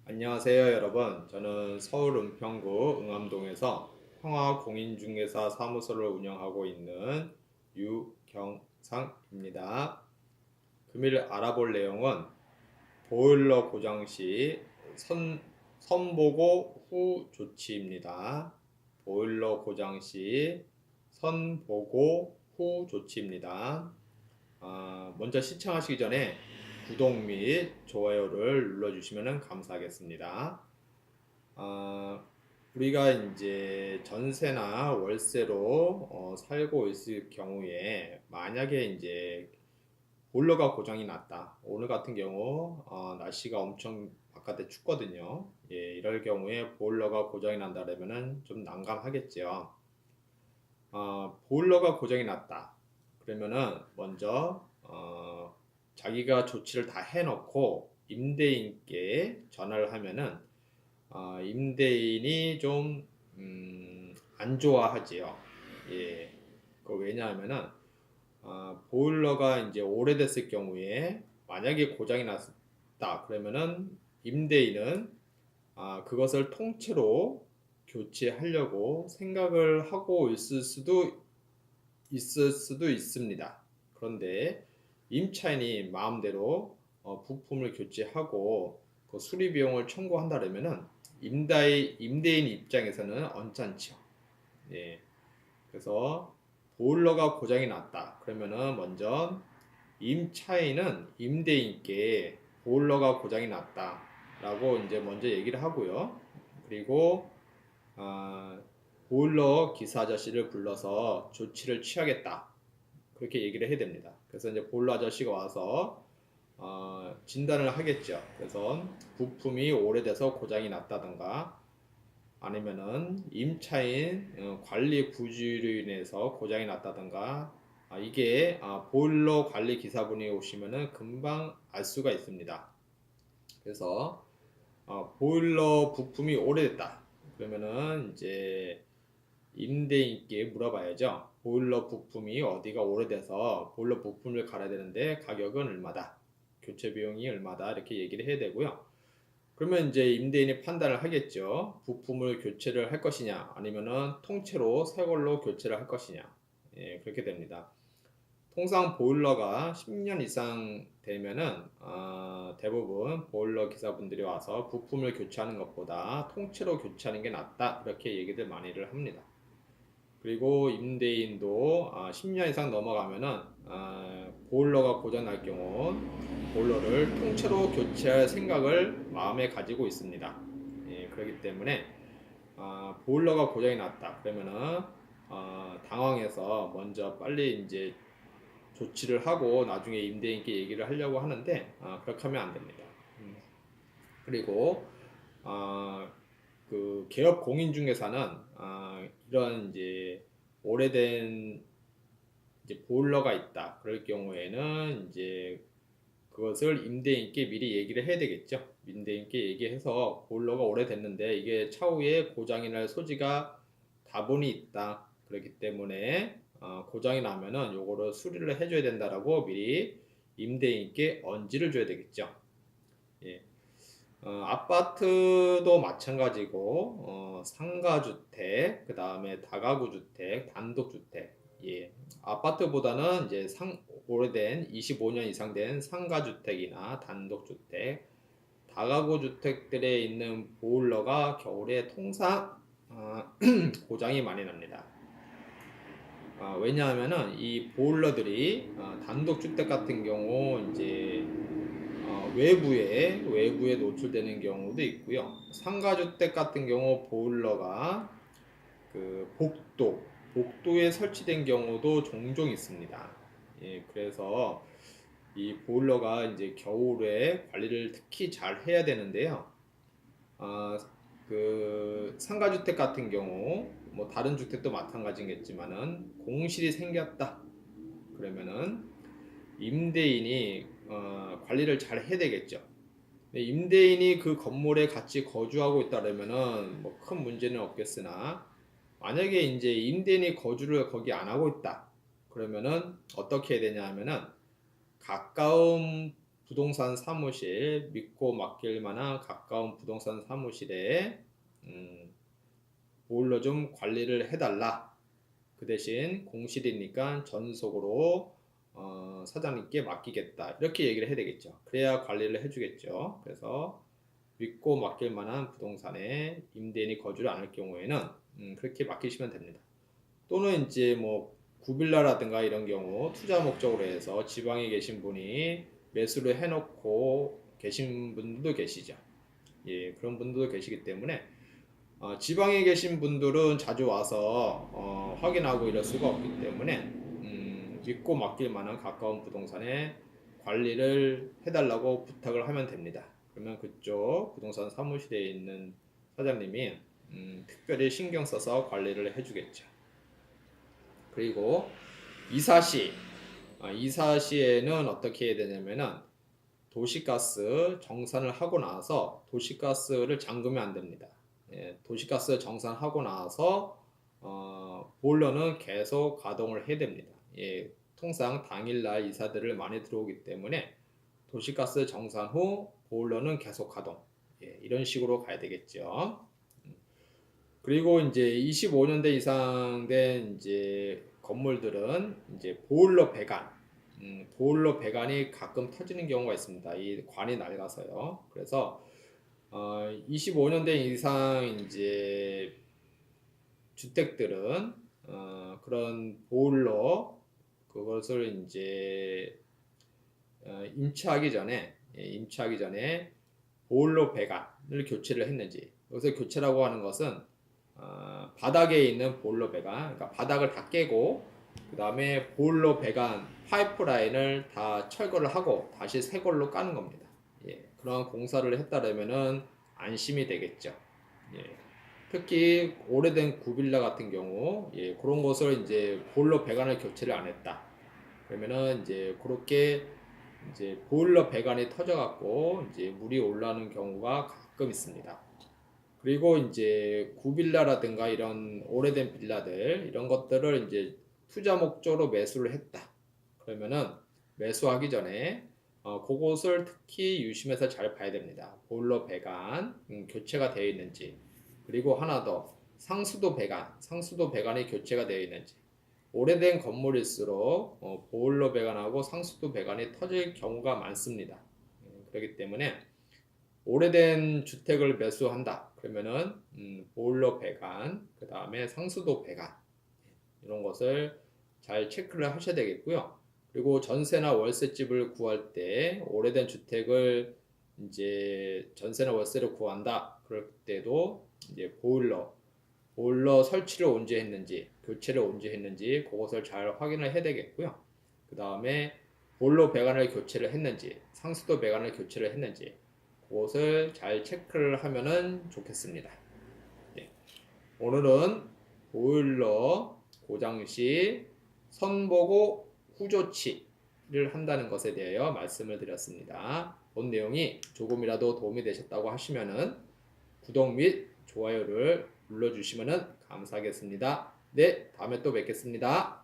안녕하세요, 여러분. 저는 서울 은평구 응암동에서 평화공인중개사 사무소를 운영하고 있는 유경상입니다. 금일 알아볼 내용은 보일러 고장 시 선보고 후 조치입니다. 보일러 고장 시 선보고 후 조치입니다. 먼저 시청하시기 전에 구독 및 좋아요를 눌러주시면 감사하겠습니다. 우리가 이제 전세나 월세로 살고 있을 경우에 만약에 이제 보일러가 고장이 났다. 오늘 같은 경우 날씨가 엄청 바깥에 춥거든요. 예, 이럴 경우에 보일러가 고장이 난다면은 좀 난감하겠죠. 보일러가 고장이 났다. 그러면은 먼저 자기가 조치를 다 해놓고 임대인께 전화를 하면은 임대인이 좀 안 좋아하지요. 예. 그 왜냐하면은 보일러가 이제 오래됐을 경우에 만약에 고장이 났다 그러면은 임대인은 그것을 통째로 교체하려고 생각을 하고 있을 수도 있습니다. 그런데 임차인이 마음대로 부품을 교체하고 그 수리 비용을 청구한다면은 임대인 입장에서는 언짢죠. 예. 그래서 보일러가 고장이 났다. 그러면은 먼저 임차인은 임대인께 보일러가 고장이 났다라고 이제 먼저 얘기를 하고요. 그리고 아, 보일러 기사 아저씨를 불러서 조치를 취하겠다. 그렇게 얘기를 해야 됩니다. 그래서 이제 보일러 아저씨가 와서 진단을 하겠죠. 그래서 부품이 오래돼서 고장이 났다든가 아니면은 임차인 관리 부주의로 인해서 고장이 났다든가 이게 보일러 관리 기사분이 오시면은 금방 알 수가 있습니다. 그래서 보일러 부품이 오래됐다. 그러면은 이제 임대인께 물어봐야죠. 보일러 부품이 어디가 오래돼서 보일러 부품을 갈아야 되는데 가격은 얼마다, 교체 비용이 얼마다 이렇게 얘기를 해야 되고요. 그러면 이제 임대인이 판단을 하겠죠. 부품을 교체를 할 것이냐, 아니면은 통째로 새 걸로 교체를 할 것이냐. 예, 그렇게 됩니다. 통상 보일러가 10년 이상 되면은 대부분 보일러 기사분들이 와서 부품을 교체하는 것보다 통째로 교체하는 게 낫다 이렇게 얘기들 많이를 합니다. 그리고 임대인도 10년 이상 넘어가면은 보일러가 고장 날 경우 보일러를 통째로 교체할 생각을 마음에 가지고 있습니다. 예, 그렇기 때문에 보일러가 고장이 났다 그러면은 당황해서 먼저 빨리 이제 조치를 하고 나중에 임대인께 얘기를 하려고 하는데 그렇게 하면 안 됩니다. 그리고 어, 그 개업 공인중개사는 이런 이제 오래된 이제 보일러가 있다. 그럴 경우에는 이제 그것을 임대인께 미리 얘기를 해야 되겠죠. 임대인께 얘기해서 보일러가 오래됐는데 이게 차후에 고장이 날 소지가 다분히 있다. 그렇기 때문에 고장이 나면은 요거를 수리를 해줘야 된다라고 미리 임대인께 언지를 줘야 되겠죠. 예. 아파트도 마찬가지고 상가주택, 그 다음에 다가구 주택, 단독주택. 예. 아파트보다는 이제 오래된 25년 이상 된 상가주택이나 단독주택, 다가구 주택들에 있는 보일러가 겨울에 통상 고장이 많이 납니다. 왜냐하면은 이 보일러들이 단독주택 같은 경우 이제 외부에 노출되는 경우도 있고요. 상가주택 같은 경우 보일러가 그 복도에 설치된 경우도 종종 있습니다. 예, 그래서 이 보일러가 이제 겨울에 관리를 특히 잘 해야 되는데요. 아, 그 상가주택 같은 경우 뭐 다른 주택도 마찬가지겠지만은 공실이 생겼다. 그러면은 임대인이 관리를 잘 해야 되겠죠. 임대인이 그 건물에 같이 거주하고 있다면은 뭐 큰 문제는 없겠으나 만약에 이제 임대인이 거주를 거기 안 하고 있다. 그러면은 어떻게 해야 되냐 하면은 가까운 부동산 사무실, 믿고 맡길 만한 가까운 부동산 사무실에 보일러 좀 관리를 해달라. 그 대신 공실이니까 전속으로 사장님께 맡기겠다. 이렇게 얘기를 해야 되겠죠. 그래야 관리를 해주겠죠. 그래서 믿고 맡길 만한 부동산에 임대인이 거주를 않을 경우에는 그렇게 맡기시면 됩니다. 또는 이제 뭐 구빌라라든가 이런 경우 투자 목적으로 해서 지방에 계신 분이 매수를 해놓고 계신 분도 계시죠. 예, 그런 분들도 계시기 때문에 지방에 계신 분들은 자주 와서 확인하고 이럴 수가 없기 때문에 믿고 맡길 만한 가까운 부동산에 관리를 해달라고 부탁을 하면 됩니다. 그러면 그쪽 부동산 사무실에 있는 사장님이 특별히 신경 써서 관리를 해주겠죠. 그리고 이사시, 이사시에는 어떻게 해야 되냐면은 도시가스 정산을 하고 나서 도시가스를 잠그면 안 됩니다. 예, 도시가스 정산하고 나서 보일러는 계속 가동을 해야 됩니다. 예, 통상 당일날 이사들을 많이 들어오기 때문에 도시가스 정산 후 보일러는 계속 가동. 예, 이런 식으로 가야 되겠죠. 그리고 이제 25년대 이상 된 이제 건물들은 이제 보일러 배관, 보일러 배관이 가끔 터지는 경우가 있습니다. 이 관이 낡아서요. 그래서 25년대 이상 이제 주택들은 그런 보일러 그것을 이제 임차하기 전에 임차하기 전에 보일러 배관을 교체를 했는지, 여기서 교체라고 하는 것은 바닥에 있는 보일러 배관, 그러니까 바닥을 다 깨고 그 다음에 보일러 배관 파이프 라인을 다 철거를 하고 다시 새 걸로 까는 겁니다. 예, 그런 공사를 했다면은 안심이 되겠죠. 예, 특히 오래된 구빌라 같은 경우, 예, 그런 것을 이제 보일러 배관을 교체를 안 했다. 그러면은 이제 그렇게 이제 보일러 배관이 터져갖고 이제 물이 올라오는 경우가 가끔 있습니다. 그리고 이제 구빌라라든가 이런 오래된 빌라들 이런 것들을 이제 투자 목적으로 매수를 했다. 그러면은 매수하기 전에 그곳을 특히 유심해서 잘 봐야 됩니다. 보일러 배관 교체가 되어 있는지, 그리고 하나 더 상수도 배관이 교체가 되어 있는지. 오래된 건물일수록 보일러 배관하고 상수도 배관이 터질 경우가 많습니다. 그렇기 때문에 오래된 주택을 매수한다. 그러면은 보일러 배관, 그 다음에 상수도 배관 이런 것을 잘 체크를 하셔야 되겠고요. 그리고 전세나 월세집을 구할 때 오래된 주택을 이제 전세나 월세를 구한다. 그럴 때도 이제 보일러 설치를 언제 했는지, 교체를 언제 했는지 그것을 잘 확인을 해야 되겠고요. 그 다음에 보일러 배관을 교체를 했는지, 상수도 배관을 교체를 했는지 그것을 잘 체크를 하면은 좋겠습니다. 네. 오늘은 보일러 고장 시 선보고 후조치를 한다는 것에 대하여 말씀을 드렸습니다. 본 내용이 조금이라도 도움이 되셨다고 하시면은 구독 및 좋아요를 눌러주시면 감사하겠습니다. 네, 다음에 또 뵙겠습니다.